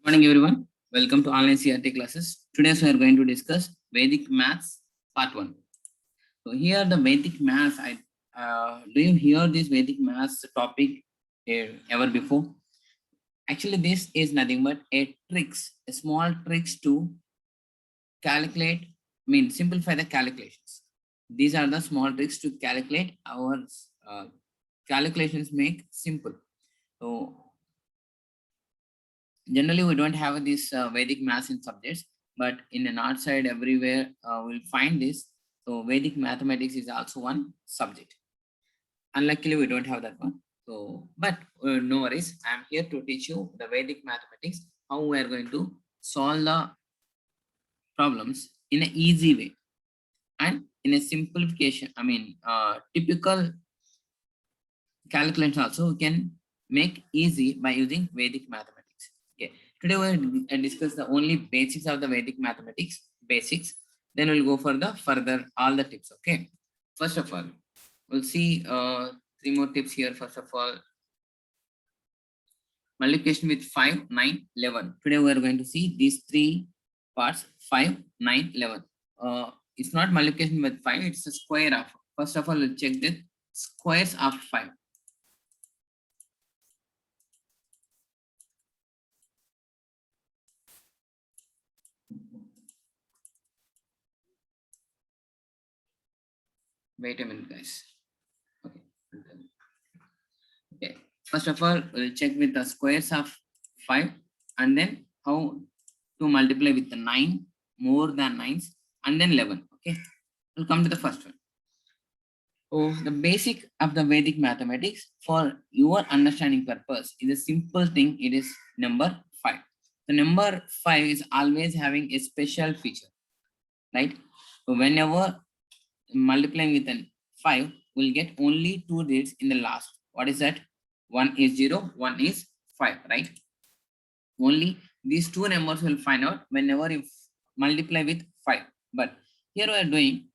Morning everyone. Welcome to online CRT classes. Today we are going to discuss Vedic Maths Part 1. So here the Vedic Maths, do you hear this Vedic Maths topic ever before? Actually, this is nothing but a small tricks to calculate, simplify the calculations. These are the small tricks to calculate our calculations make simple. So generally we don't have this Vedic maths in subjects, but in the north side everywhere we'll find this. So Vedic mathematics is also one subject. Unluckily we don't have that one. So but no worries, I am here to teach you the Vedic mathematics, how we are going to solve the problems in an easy way and in a simplification, typical calculations also we can make easy by using Vedic mathematics. Okay, today we'll discuss the only basics of the Vedic mathematics, basics. Then we'll go for the further all the tips. Okay, first of all, we'll see three more tips here. First of all, multiplication with 5, 9, 11. Today we are going to see these three parts: 5, 9, 11. It's not multiplication with 5; it's a square of. First of all, we'll check the squares of 5. Wait a minute, guys. Okay. Okay. First of all, we'll check with the squares of 5 and then how to multiply with the 9, more than 9s, and then 11. Okay. We'll come to the first one. So the basic of the Vedic mathematics for your understanding purpose is a simple thing. It is number 5. The number 5 is always having a special feature, right? So whenever multiplying with an 5, we'll get only two digits in the last. What is that? One is 0, one is 5, right? Only these two numbers will find out whenever you multiply with 5. But here we are doing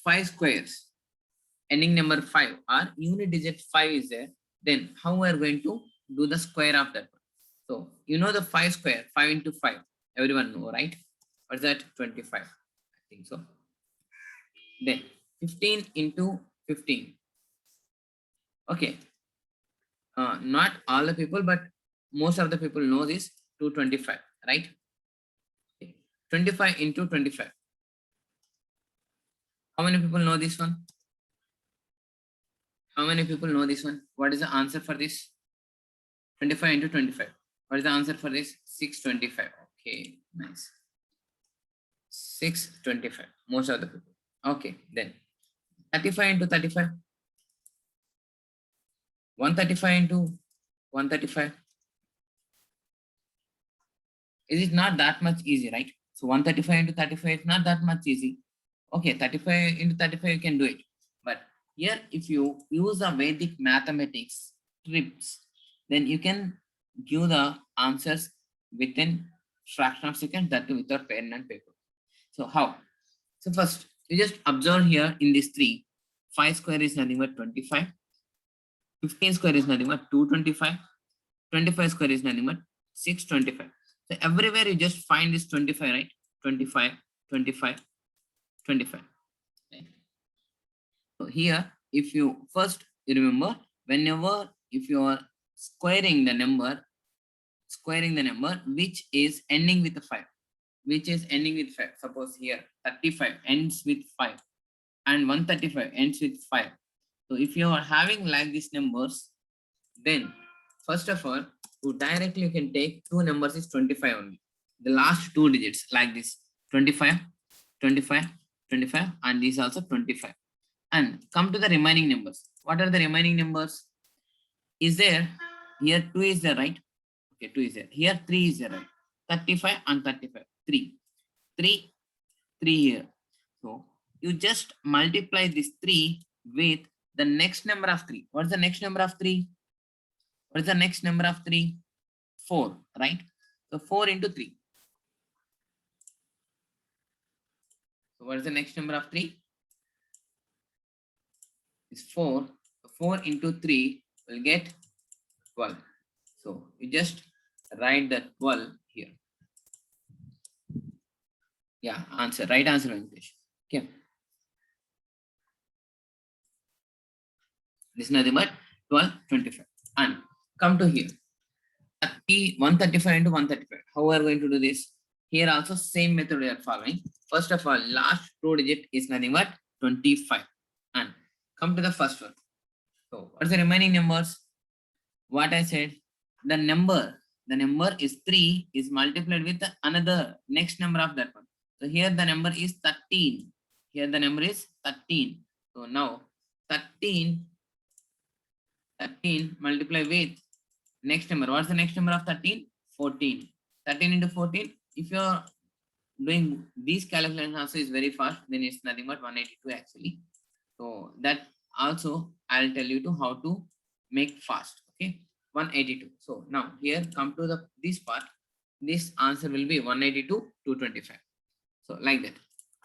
5 squares. Ending number 5 or unit digit 5 is there. Then how we are going to do the square of that one? So you know the 5 square, 5 into 5. Everyone know, right? What's that? 25. I think so. Then 15 into 15. Okay. Not all the people, but most of the people know this. 225, right? Okay. 25 into 25. How many people know this one? How many people know this one? What is the answer for this? 25 into 25. What is the answer for this? 625. Okay, nice. 625. Most of the people. Okay, then 35 into 35. 135 into 135. Is it not that much easy, right? So 135 into 35 is not that much easy. Okay, 35 into 35 you can do it. But here if you use the Vedic mathematics trips, then you can give the answers within fraction of second, that too without pen and paper. So how? So first you just observe here in this 3, 5 square is nothing but 25, 15 square is nothing but 225, 25 square is nothing but 625. So everywhere you just find this 25, right? 25, 25, 25. Right? So here, if you first you remember, whenever if you are squaring the number which is ending with a 5, which is ending with 5. Suppose here 35 ends with 5 and 135 ends with 5. So if you are having like these numbers, then first of all, directly you can take two numbers is 25 only. The last two digits like this 25, 25, 25, and this also 25. And come to the remaining numbers. What are the remaining numbers? Is there here 2 is there, right? Okay, 2 is there. Here 3 is there, right? 35 and 35. 3. 3, 3 here. So you just multiply this 3 with the next number of 3. What's the next number of 3? What is the next number of 3? 4, right? So 4 into 3. So what is the next number of 3? Is 4. So 4 into 3 will get 12. So you just write the 12 here. Yeah, answer. Right answer, Venkatesh. Okay. This is nothing but 12, 25. And come to here. 135 into 135. How are we going to do this? Here also same method we are following. First of all, last two digit is nothing but 25. And come to the first one. So what's the remaining numbers? What I said, the number is 3 is multiplied with another next number of that one. So here the number is 13. Here the number is 13. So now 13 multiply with next number. What's the next number of 13? 14. 13 into 14. If you're doing these calculations also is very fast, then it's nothing but 182 actually. So that also I'll tell you to how to make fast. Okay, 182. So now here come to this part. This answer will be 182 225. So like that.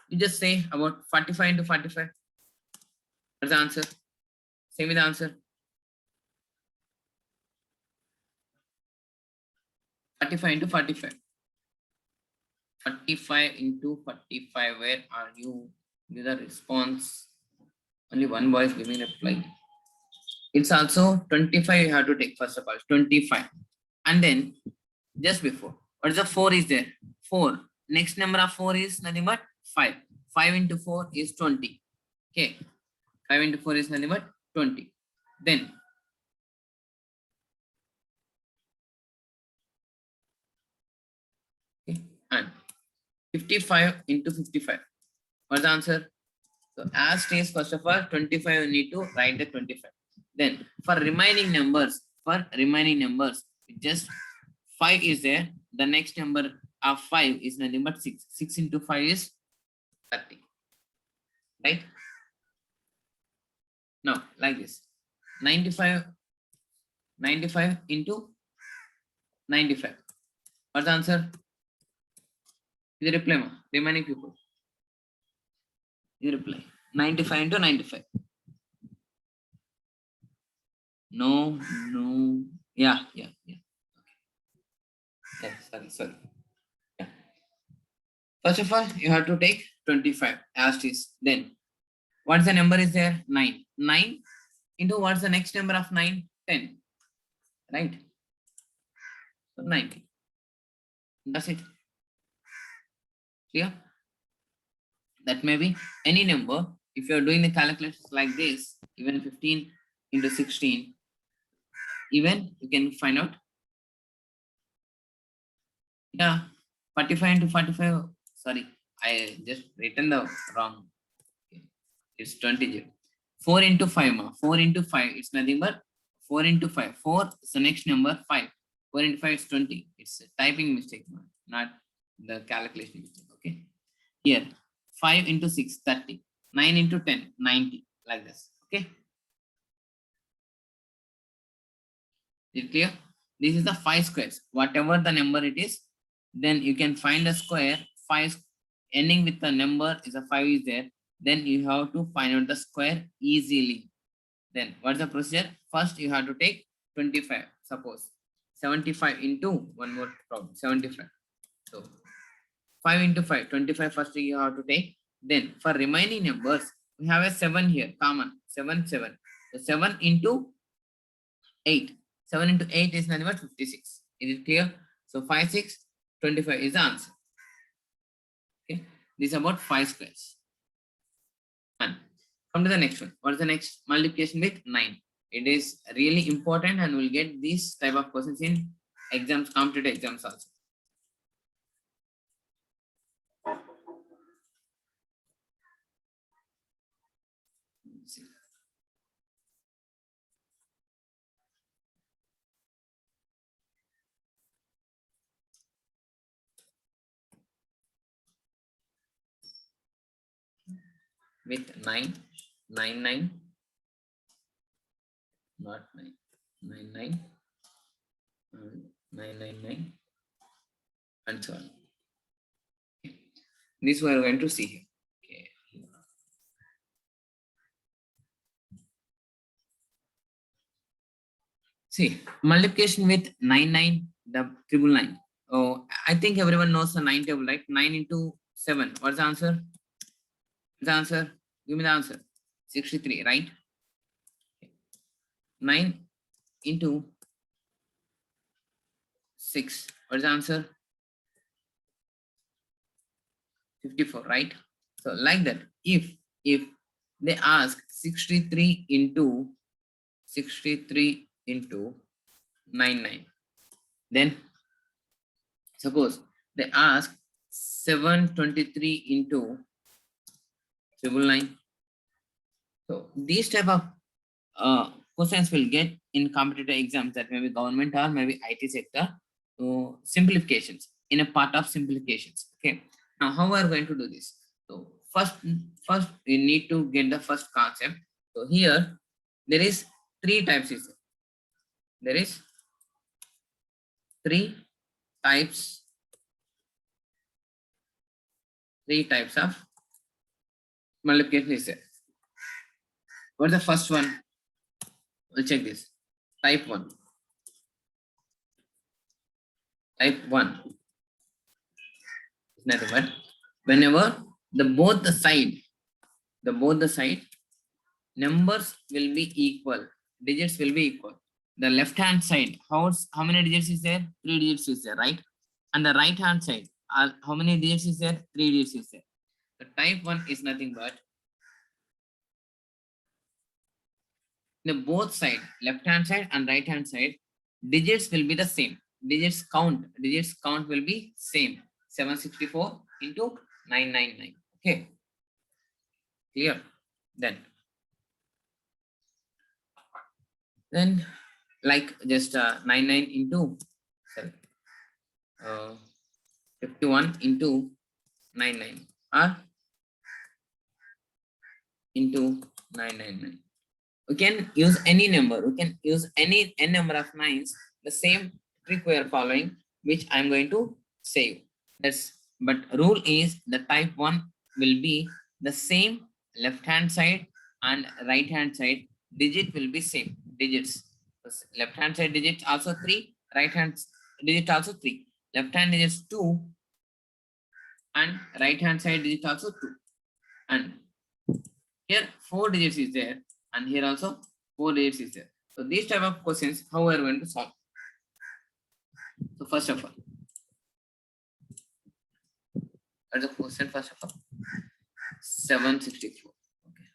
You just say about 45 into 45. What's the answer? Say me the answer. 45 into 45. 45 into 45. Where are you? Give the response. Only one boy is giving reply. It's also 25 you have to take first of all. 25. And then just before. What is the 4 is there? 4. Next number of 4 is nothing but 5. 5 into 4 is 20. Okay. 5 into 4 is nothing but 20. Then okay, and 55 into 55. What's the answer? So as stays, first of all, 25 you need to write the 25. Then for remaining numbers, just 5 is there. The next number of 5 is nothing but 6. 6 into 5 is 30. Right? Now, like this. 95 into 95. What's the answer? Is the reply, remaining people. You reply. 95 into 95. No. Yeah. Okay. Yeah, sorry. Yeah. First of all, you have to take 25 as is. Then, what's the number is there? 9. 9 into what's the next number of 9? 10. Right? So 90. That's it. Clear? That may be any number. If you're doing the calculations like this, even 15 into 16, even you can find out. Yeah, 45 into 45. Sorry, I just written the wrong. Okay. It's 20. 4 into 5. 4 into 5. It's nothing but 4 into 5. 4 is the next number. 5. 4 into 5 is 20. It's a typing mistake, not the calculation mistake. Okay. Here, 5 into 6, 30. 9 into 10, 90. Like this. Okay. Is it clear? This is the 5 squares. Whatever the number it is, then you can find a square. 5 ending with the number is a 5 is there. Then you have to find out the square easily. Then what's the procedure? First you have to take 25. Suppose 75 into one more problem. 75. So 5 into 5. 25 first you have to take. Then for remaining numbers, we have a 7 here. Common. 7, 7. So 7 into 8. 7 into 8 is nothing but 56. Is it clear? So 5, 6, 25 is the answer. Okay. This is about 5 squares. And come to the next one. What is the next? Multiplication with 9. It is really important and we'll get these type of questions in exams, competitive exams also. With 9, 9, not 9, 9, 9, and so on. Okay. This we are going to see here. Okay. See, multiplication with 9, 9, The triple nine. Oh, I think everyone knows the 9 table, right? 9 into 7. What's the answer? The answer? Give me the answer. 63, right? 9 into 6. What's the answer? 54, right? So like that, if they ask 63 into 99, then suppose they ask 723 into 999. So these type of questions will get in competitive exams, that may be government or maybe IT sector. So simplifications, in a part of simplifications. Okay. Now how we are going to do this? So first we need to get the first concept. So here there is three types. There is three types, of multiplication is there. What's the first one? We'll check this. Type 1. Type 1 is nothing but whenever both the side numbers will be equal, digits will be equal. The left hand side, how many digits is there? 3 digits is there, right? And the right hand side, how many digits is there? 3 digits is there. The type 1 is nothing but the both side, left hand side and right hand side, digits will be the same. Digits count will be same. 764 into 999. Okay, clear? Then like just 99 into sorry, 51 into 99 or into 999. We can use any number. We can use any n number of nines. The same trick we are following, which I'm going to say. But rule is the type 1 will be the same left hand side and right hand side. Digit will be same. Digits. Left hand side digit also 3. Right hand digit also 3. Left hand digits 2 and right hand side digit also 2. And here 4 digits is there, and here also 4 digits is there. So these type of questions, how we are going to solve? So first of all, what's the question? First of all, 764. Okay.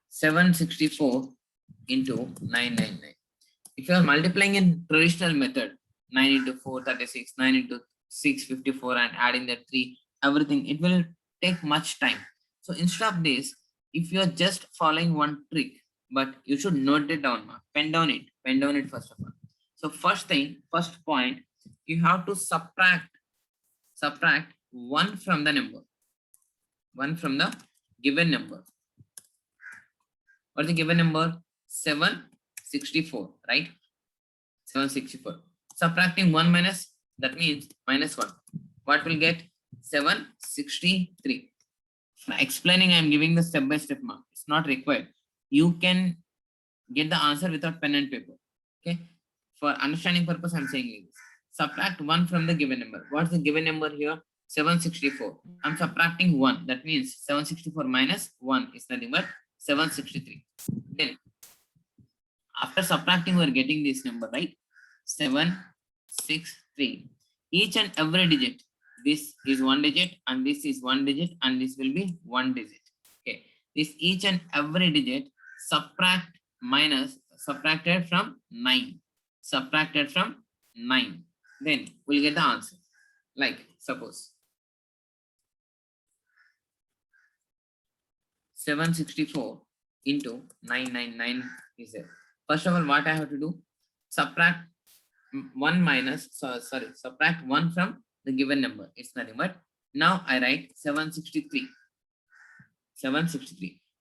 764 into 999. If you are multiplying in traditional method, 9 into 4, 36, 9 into 6, 54, and adding that 3, everything, it will take much time. So instead of this, if you are just following one trick, but you should note it down, pen down it first of all. So first point, you have to subtract 1 from the number, 1 from the given number. What's the given number? 764, right? 764. Subtracting 1 minus, that means minus 1. What will get? 763. Explaining, I am giving the step by step mark. It's not required. You can get the answer without pen and paper. Okay. For understanding purpose, I'm saying this. Subtract 1 from the given number. What's the given number here? 764. I'm subtracting 1. That means 764 minus 1 is nothing but 763. Then after subtracting, we're getting this number, right? 763. Each and every digit, this is 1 digit and this is 1 digit and this will be 1 digit. Okay, this each and every digit subtracted from 9. Then we'll get the answer. Like suppose 764 into 999 is there. First of all, what I have to do? Subtract 1 from the given number. It's nothing but, now I write 763.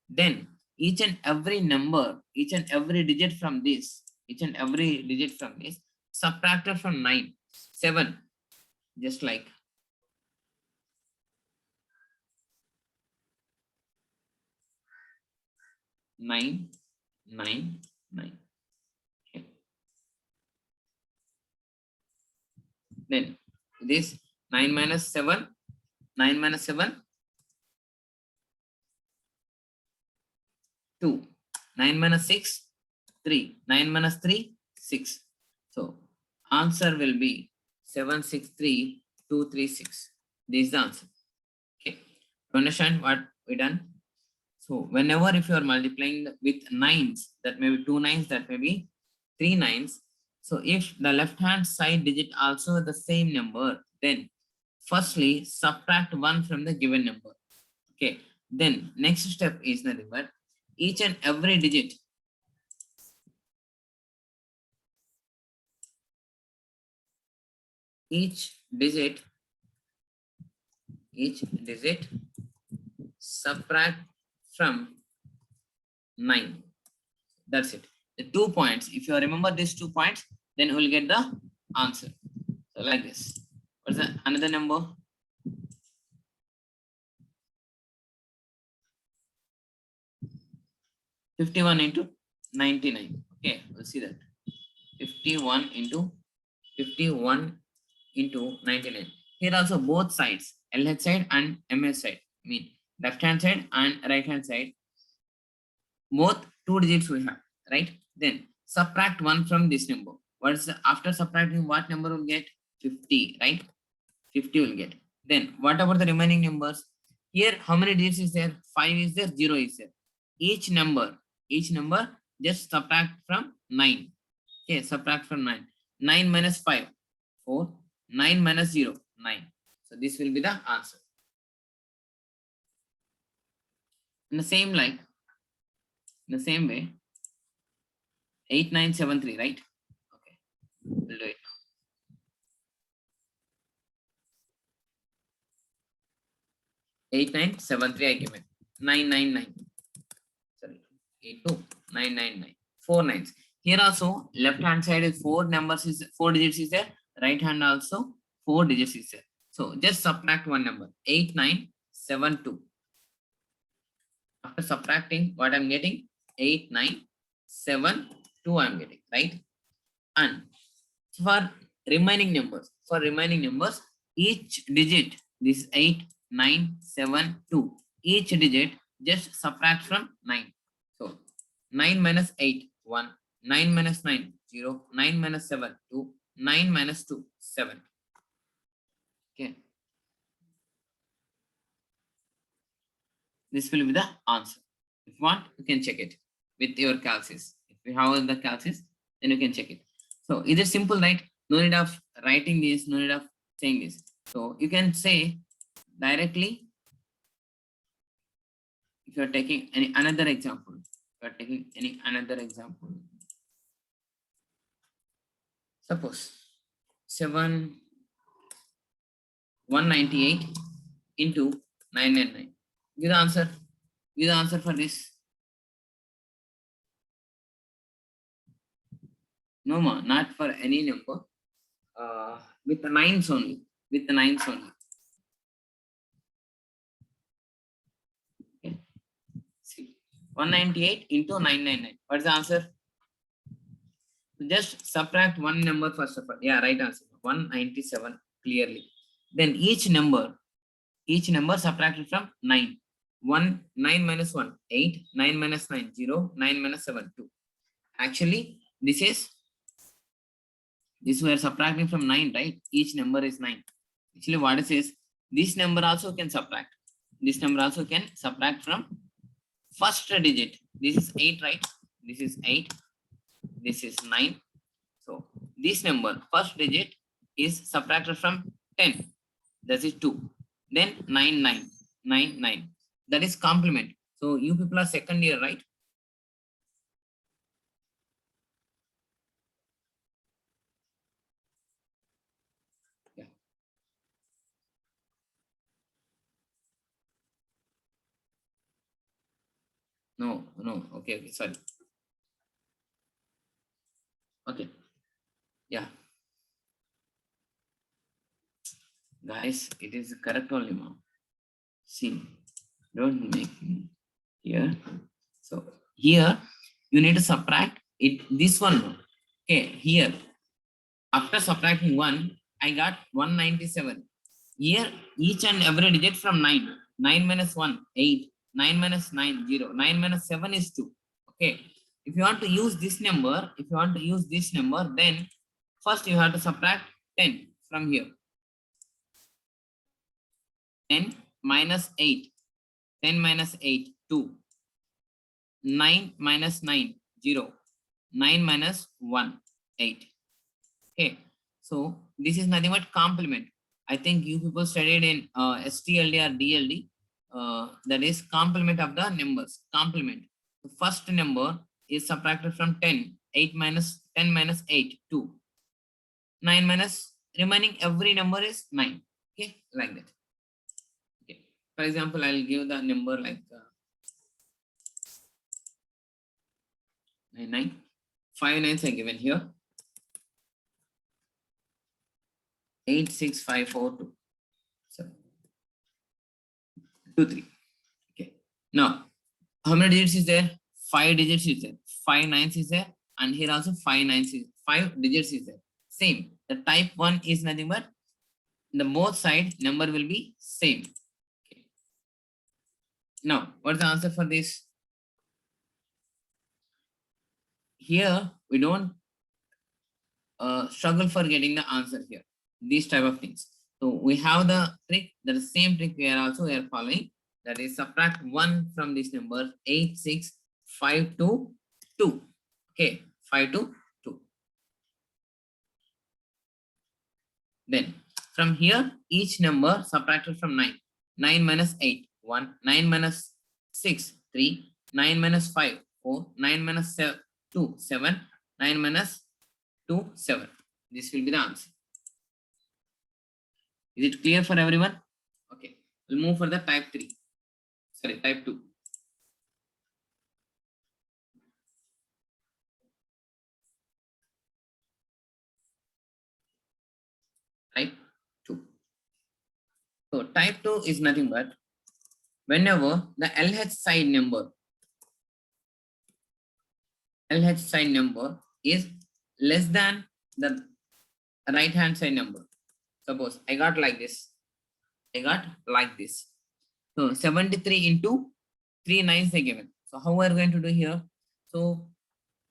Then each and every digit from this, subtracted from 9. 7, just like 999. Okay. Then this 9 minus 7, 9 minus 7, 2. 9 minus 6, 3. 9 minus 3, 6. So answer will be 763236. This is the answer. Okay. You understand what we done? So whenever if you are multiplying with nines, that may be 2 nines, that may be 3 nines. So if the left hand side digit also the same number, then firstly subtract 1 from the given number. Okay. Then next step is nothing but each and every digit each digit subtract from 9. That's it. The 2 points. If you remember these 2 points, then you will get the answer. So like this. What's the another number? (51 into 99). Okay, we'll see that. 51 into 99. Here also both sides, LH side and MS side, mean left hand side and right hand side, both 2 digits we have, right? Then subtract 1 from this number. What is the, after subtracting what number will get? 50, right? 50 will get. Then what about the remaining numbers? Here how many digits is there? 5 is there, 0 is there. Each number just subtract from 9. Okay, subtract from 9. 9 minus 5, 4. 9 minus 0, 9. So this will be the answer. In the same way, 8973, right? Okay, we'll do it now. 8973 I given. 999. Sorry, 82999. 4 nines. Here also left hand side is 4 numbers is 4 digits is there. Right hand also 4 digits is there. So just subtract one number. 8972. After subtracting, what I'm getting? 8972 I'm getting, right? And for remaining numbers, each digit, this is 8972. Each digit just subtract from 9. So 9 minus 8, 1. 9 minus 9, 0. 9 minus 7, 2. 9 minus 2, 7. Okay. This will be the answer. If you want, you can check it with your calculus. If you have the calculus, then you can check it. So it is simple, right? No need of writing this, no need of saying this. So you can say directly. If you are taking another example, suppose 198 into 999. Give the answer. Give the answer for this. No more, not for any number. With the nines only. Okay. See, 198 into 999. What's the answer? Just subtract one number first of all. Yeah, right answer. 197 clearly. Then each number subtracted from 9. 9 minus 1, 8. 9 minus 9, 0. 9 minus 7, 2. Actually, this we are subtracting from 9, right? Each number is 9. Actually, what it says, this number also can subtract. This number also can subtract from first digit. This is 8, right? This is 8. This is 9. So this number, first digit, is subtracted from 10. That is 2. Then 9, 9. 9, 9. That is complement. So you people are second year, right? Yeah. No. Okay, sorry. Okay. Yeah. Guys, it is correct only, ma'am. See, don't make me here. So here you need to subtract it. This one. Okay, here after subtracting 1, I got 197. Here, each and every digit from 9. 9 minus 1, 8. 9 minus 9, 0. 9 minus 7 is 2. Okay. If you want to use this number, then first you have to subtract 10 from here. 10 minus 8. 10 minus 8, 2. 9 minus 9, 0. 9 minus 1, 8. Okay. So this is nothing but complement. I think you people studied in STLD or DLD. That is complement of the numbers. Complement. The first number is subtracted from 10. 8 minus 10 minus 8, 2. 9 minus remaining every number is 9. Okay, like that. Okay. For example, I'll give the number like 9. 5 nines are given here. 8, 6, 5, 4, 2. 7, 2, 3. Okay. Now, how many digits is there? 5 digits is there. 5 nines is there. And here also 5 nines is 5 digits is there. Same. The type 1 is nothing but the both side number will be same. Okay. Now, what's the answer for this? Here we don't struggle for getting the answer here. These type of things. So we have the trick. The same trick we are following. That is subtract 1 from this number. 8, 6, 5 to 2. Okay, 5 to 2. Then from here, each number subtracted from 9. 9 minus 8, 1. 9 minus 6, 3. 9 minus 5, 4. 9 minus 2, 7. 9 minus 2, 7. This will be the answer. Is it clear for everyone? Okay. We'll move for the type 3. Sorry, type 2. Type 2. So type 2 is nothing but whenever the LH side number is less than the right hand side number. Suppose I got like this. So 73 into 3 nines are given. So how are we going to do here? So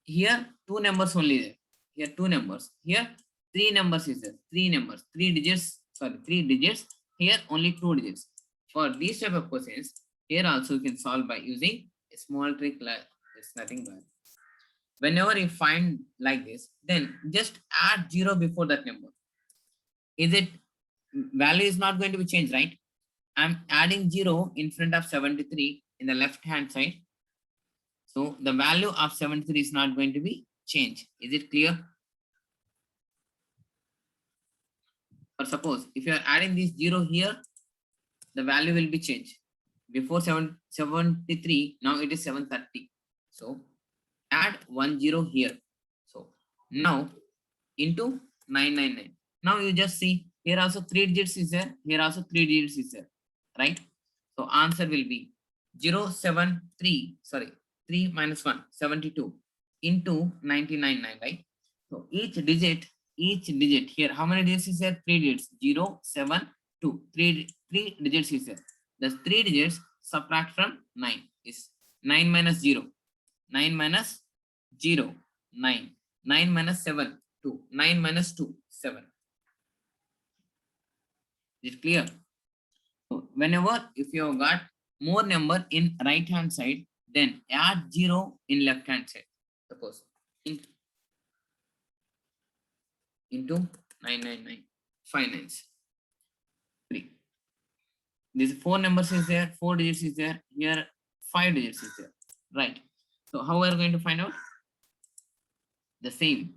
here 2 numbers only there. Here 2 numbers. Here 3 numbers is there. 3 numbers. 3 digits. Sorry, 3 digits. Here only 2 digits. For these type of questions, here also you can solve by using a small trick like it's nothing but. Whenever you find like this, then just add 0 before that number. Is it value is not going to be changed, right? I'm adding 0 in front of 73 in the left hand side. So the value of 73 is not going to be changed. Is it clear? Or suppose if you are adding this 0 here, the value will be changed. Before 73, now it is 730. So add 10 here. So now into 999. Now you just see here also 3 digits is there. Here also 3 digits is there. Right? So answer will be 073. Sorry, 3 minus 1, 72 into 999, right? So each digit here, how many digits is there? 3 digits. 0, 7, 2. 3 digits is there. The 3 digits subtract from 9 is 9 minus 0. 9 minus 0, 9. 9 minus 7, 2. 9 minus 2, 7. Is it clear? So whenever if you have got more number in right hand side, then add 0 in left hand side. Suppose into 999, 5 nines, 3. These 4 numbers is there, 4 digits is there, here 5 digits is there, right? So how are we going to find out? The same.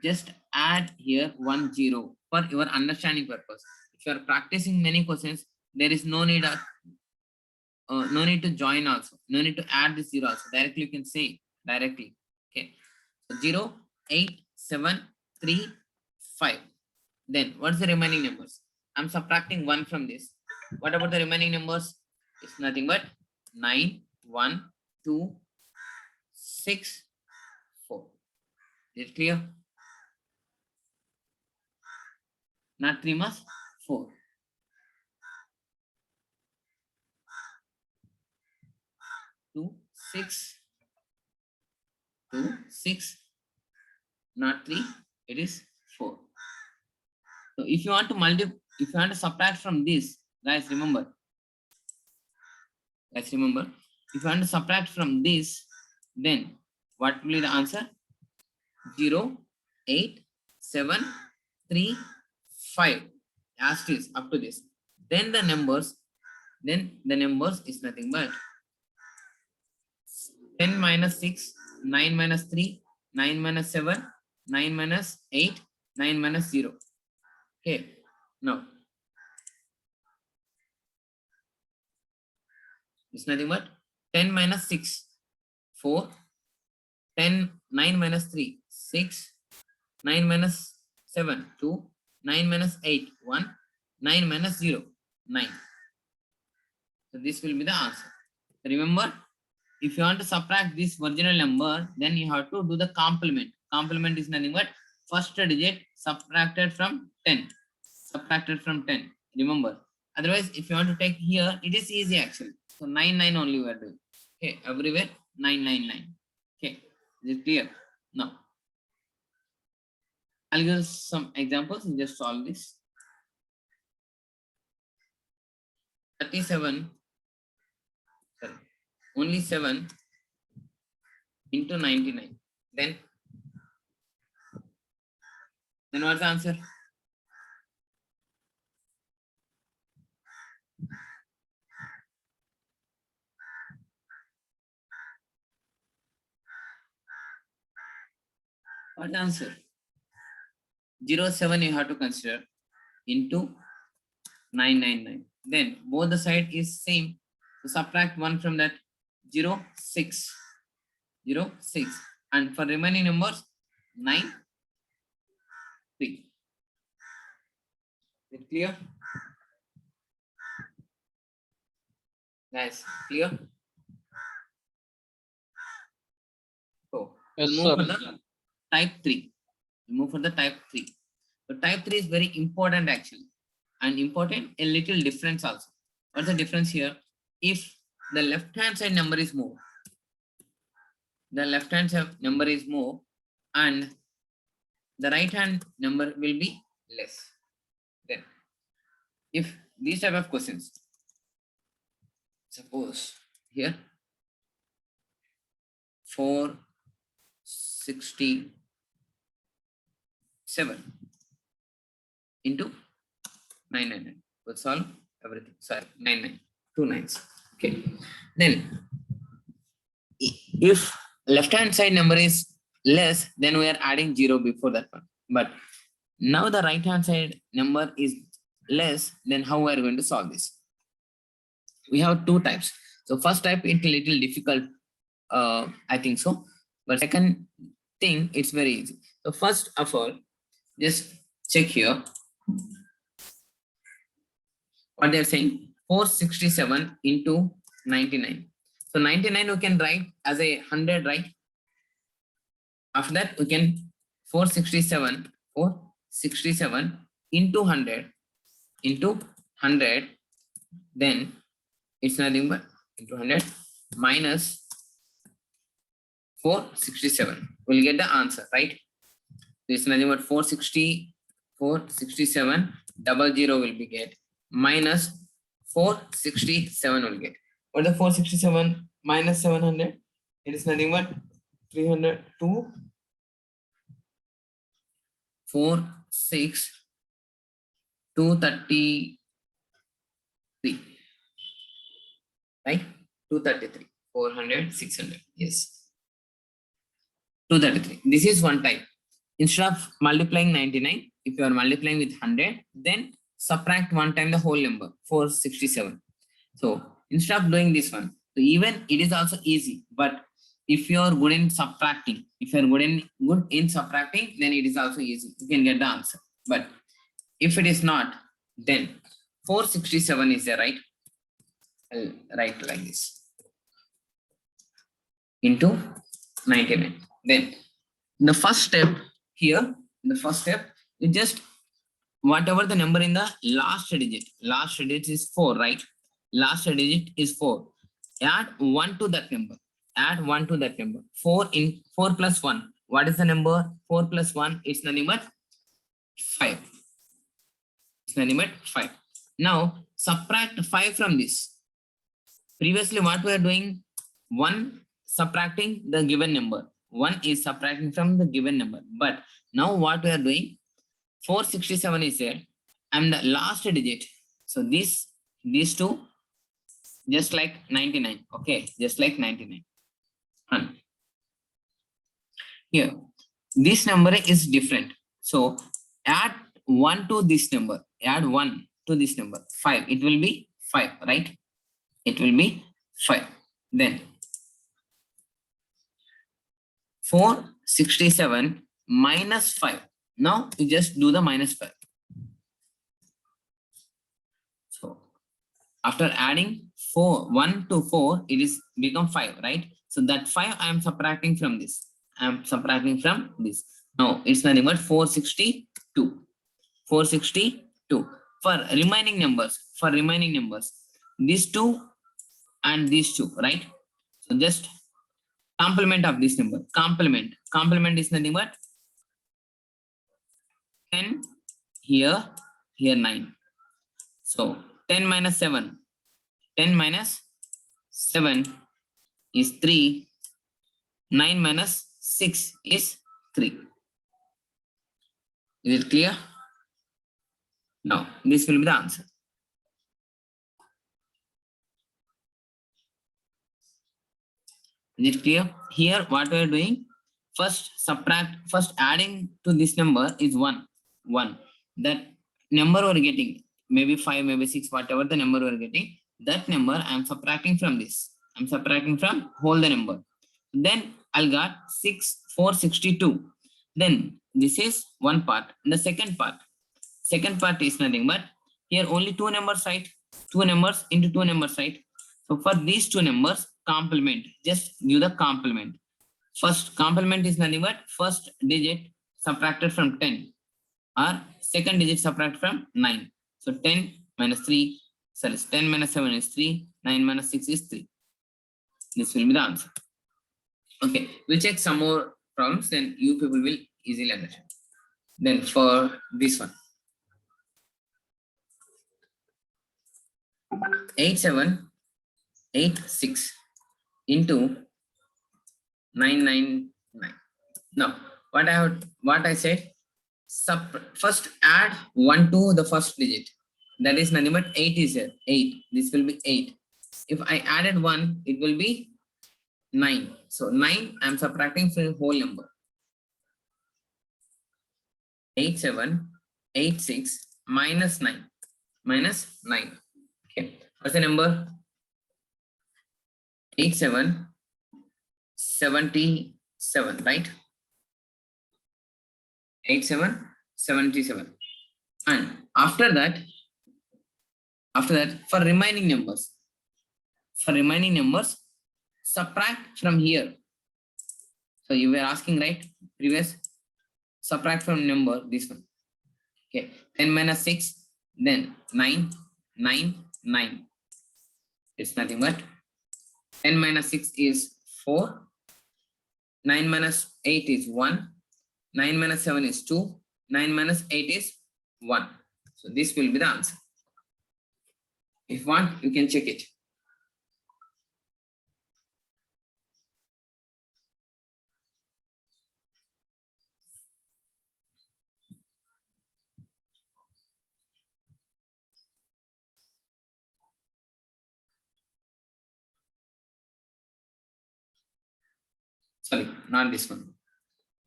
Just add here 10 for your understanding purpose. If you are practicing many questions, there is no need to join also. No need to add this 0 also. Directly you can say directly. Okay. So 0, 8, 7, 3, 5. Then what's the remaining numbers? I'm subtracting 1 from this. What about the remaining numbers? It's nothing but 9, 1, 2, 6, 4. Is it clear? Not 3 mas 4. 2, 6. 2, 6. Not 3. It is 4. So if you want to subtract from this, guys, remember. If you want to subtract from this, then what will be the answer? 0, 8, 7, 3, 5. As it is up to this. Then the numbers is nothing but 10 minus 6, 9 minus 3, 9 minus 7, 9 minus 8, 9 minus 0. Okay, now it's nothing but 10 minus 6, 4, 10, 9 minus 3, 6, 9 minus 7, 2, 9 minus 8, 1, 9 minus 0, 9. So this will be the answer. Remember, if you want to subtract this original number, then you have to do the complement. Complement is nothing but first digit subtracted from 10. Remember. Otherwise, if you want to take here, it is easy actually. So 9, 9 only we are doing. Okay, everywhere 9, 9, 9. Okay, is it clear? Now, I'll give some examples and just solve this. 37, sorry, only 7 into 99. Then what's the answer? What the answer? 0, 7 you have to consider into 999. Then both the side is same. So subtract 1 from that. 0, 6. 0, 6. And for remaining numbers, 9, 3. Is it clear? Guys, clear? So Yes, move sir. for the type 3. Move for the type 3. So type 3 is very important actually. And important, a little difference also. What's the difference here? If the left hand side number is more, and the right hand number will be less. Then if these type of questions, suppose here 467 into 999 will solve everything. Sorry, 99, 2 nines. Okay, then if left hand side number is less, then we are adding 0 before that one. But now the right hand side number is less, then how we are going to solve this? We have two types. So first type, it's a little difficult, I think so. But second thing, it's very easy. So first of all, just check here what they're saying. 467 into 99. So 99 we can write as a 100, right? After that we can 467 into 100 then it's nothing but into 100 minus 467. We'll get the answer, right? It's nothing but 467 00 will be get minus 467 will get. What the 467 minus 700? It is nothing but 302 4 6 233, right? 233 400 600, yes, 233. This is one type. Instead of multiplying 99, if you are multiplying with 100, then subtract one time the whole number 467. So instead of doing this one, so even it is also easy, but if you are good in subtracting, then it is also easy. You can get the answer. But if it is not, then 467 is there, right? I'll write like this into 99. Then the first step here, you just whatever the number in the last digit is 4, right? Last digit is 4. Add 1 to that number. Add 1 to that number. 4 plus 1. What is the number? 4 plus 1 is nothing but 5. It's nothing but 5. Now subtract 5 from this. Previously, what we are doing? 1 subtracting the given number. 1 is subtracting from the given number. But now what we are doing? 467 is there, and the last digit. So these two, just like 99. Okay, just like 99. And here, this number is different. So add 1 to this number. Add 1 to this number. 5. It will be 5, right? It will be 5. Then 467 minus 5. Now you just do the minus 5. So after adding 1 to 4, it is become 5, right? So that 5 I am subtracting from this. I am subtracting from this. Now it's nothing but 462. 462. For remaining numbers, these two and these two, right? So just complement of this number. Complement is nothing but 10 here 9. So 10 minus 7. 10 minus 7 is 3. 9 minus 6 is 3. Is it clear? Now this will be the answer. Is it clear? Here what we are doing? First adding to this number is 1. That number we are getting, maybe 5, maybe 6, whatever the number we are getting, that number I am subtracting from this. I am subtracting from whole the number. Then I'll got 462. Then this is one part. The second part is nothing but here only 2 numbers, right? 2 numbers into 2 numbers, right? So for these 2 numbers, complement. Just give the complement. First complement is nothing but first digit subtracted from 10 or second digit subtracted from 9. So 10 minus 3, sorry, 10 minus 7 is 3, 9 minus 6 is 3. This will be the answer. Okay, we'll check some more problems, then you people will easily understand. Then for this one, 8786 into 999. Now what I said, first add 1 to the first digit. That is nothing but 8 is here. 8. This will be 8. If I added 1, it will be 9. So 9 I am subtracting from the whole number. 8786 minus 9. Okay. What's the number? 8777, right? 8777. And after that, for remaining numbers, subtract from here. So you were asking, right? Previous, subtract from number, this one. Okay, 10 minus 6, then 9. It's nothing but 10 minus 6 is 4. 9 minus 8 is 1. 9 minus 7 is 2. 9 minus 8 is 1. So this will be the answer. If you want, you can check it. Sorry, not this one.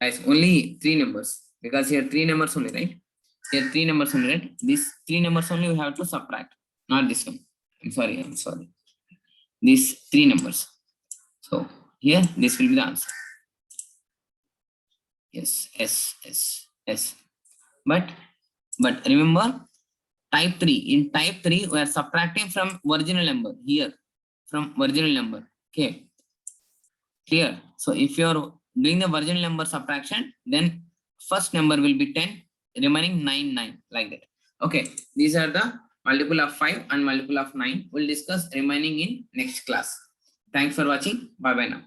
Guys, only 3 numbers, because here 3 numbers only, right? Here 3 numbers only, right? These 3 numbers only we have to subtract, not this one. I'm sorry. These 3 numbers. So here this will be the answer. Yes, S. But remember, type 3. In type 3, we are subtracting from original number here, from original number. Okay, clear? So if you are doing the original number subtraction, then first number will be 10, remaining 9, 9 like that. Okay, these are the multiple of 5 and multiple of 9. We'll discuss remaining in next class. Thanks for watching. Bye bye now.